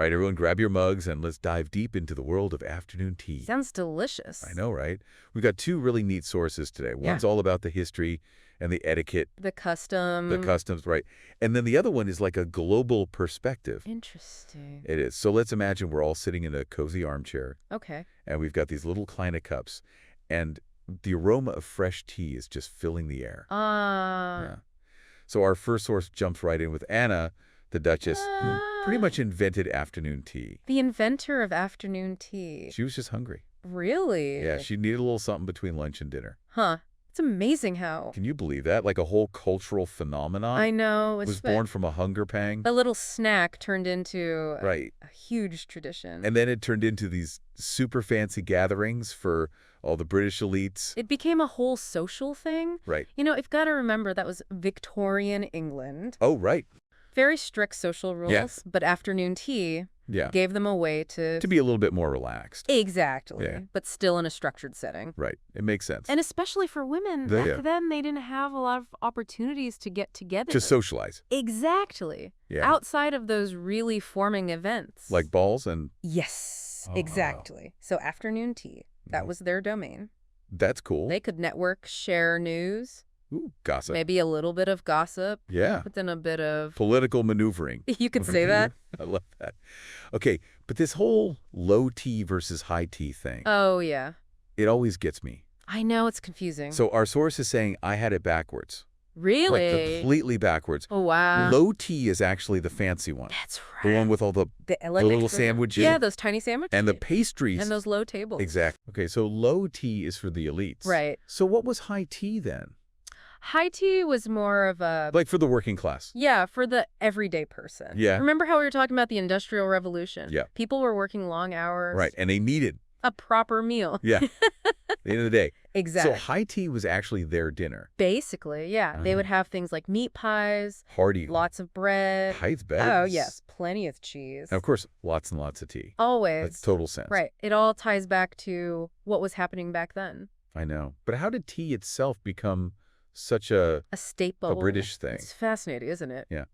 All right, everyone, grab your mugs and let's dive deep into the world of afternoon tea. Sounds delicious. I know, right? We've got two really neat sources today. One's all about the history and the etiquette. The custom. The customs, right. And then the other one is like a global perspective. Interesting. It is. So let's imagine we're all sitting in a cozy armchair. Okay. And we've got these little kleine cups. And the aroma of fresh tea is just filling the air. Yeah. So our first source jumps right in with Anna, the Duchess, who pretty much invented afternoon tea. The inventor of afternoon tea. She was just hungry. Really? Yeah, she needed a little something between lunch and dinner. Huh. It's amazing how. Can you believe that? Like a whole cultural phenomenon. I know. Was born from a hunger pang. A little snack turned into a huge tradition. And then it turned into these super fancy gatherings for all the British elites. It became a whole social thing. Right. You know, you've got to remember that was Victorian England. Oh, right. Very strict social rules, but afternoon tea gave them a way to be a little bit more relaxed. Exactly, but still in a structured setting. Right. It makes sense. And especially for women, back then they didn't have a lot of opportunities to get together. To socialize. Exactly. Yeah. Outside of those really forming events. Like balls and... Yes, exactly. So afternoon tea, that was their domain. That's cool. They could network, share news. Ooh, gossip. Maybe a little bit of gossip. Yeah. But then a bit of... political maneuvering. You could say that. I love that. Okay, but this whole low tea versus high tea thing. Oh, yeah. It always gets me. I know, it's confusing. So our source is saying I had it backwards. Really? Like completely backwards. Oh, wow. Low tea is actually the fancy one. That's right. The one with all the little sandwiches. Yeah, those tiny sandwiches. And the pastries. And those low tables. Exactly. Okay, so low tea is for the elites. Right. So what was high tea then? High tea was more of a... Like for the working class. Yeah, for the everyday person. Yeah. Remember how we were talking about the Industrial Revolution? Yeah. People were working long hours. Right, and they needed... a proper meal. Yeah. At the end of the day. Exactly. So high tea was actually their dinner. Basically, yeah. They would have things like meat pies. Hearty. Lots of bread. Heights beds. Oh, yes. Plenty of cheese. And of course, lots and lots of tea. Always. That's total sense. Right. It all ties back to what was happening back then. I know. But how did tea itself become such a staple, a British thing? It's fascinating, isn't it? Yeah.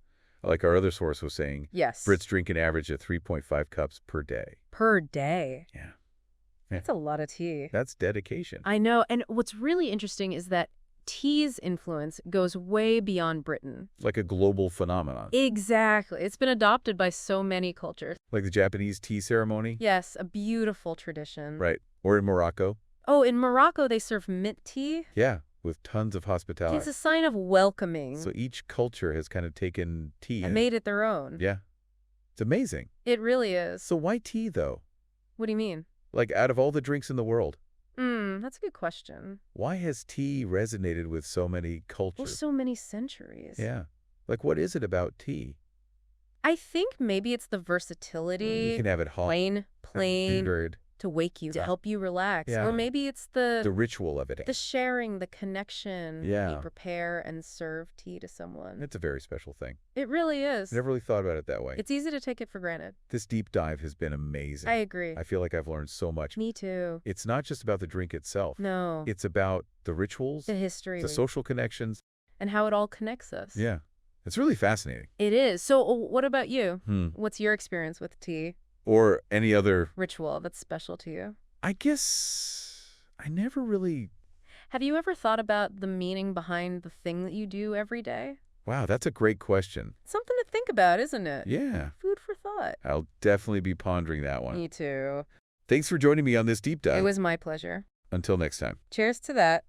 Like our other source was saying, yes. Brits drink an average of 3.5 cups per day. Per day? Yeah. That's a lot of tea. That's dedication. I know. And what's really interesting is that tea's influence goes way beyond Britain. Like a global phenomenon. Exactly. It's been adopted by so many cultures. Like the Japanese tea ceremony? Yes, a beautiful tradition. Right. Or in Morocco? Oh, in Morocco they serve mint tea? Yeah, with tons of hospitality. It's a sign of welcoming. So each culture has kind of taken tea and made it their own. Yeah. It's amazing. It really is. So why tea, though? What do you mean? Like, out of all the drinks in the world. That's a good question. Why has tea resonated with so many cultures? Well, so many centuries. Yeah. Like, what is it about tea? I think maybe it's the versatility. You can have it hot. Plain, to wake you, to help you relax. Yeah. Or maybe it's the ritual of it. The sharing, the connection. Yeah. You prepare and serve tea to someone. It's a very special thing. It really is. I never really thought about it that way. It's easy to take it for granted. This deep dive has been amazing. I agree. I feel like I've learned so much. Me too. It's not just about the drink itself. No. It's about the rituals, the history, the social connections. And how it all connects us. Yeah. It's really fascinating. It is. So what about you? What's your experience with tea? Or any other ritual that's special to you? I guess I never really... Have you ever thought about the meaning behind the thing that you do every day? Wow, that's a great question. Something to think about, isn't it? Yeah. Food for thought. I'll definitely be pondering that one. Me too. Thanks for joining me on this deep dive. It was my pleasure. Until next time. Cheers to that.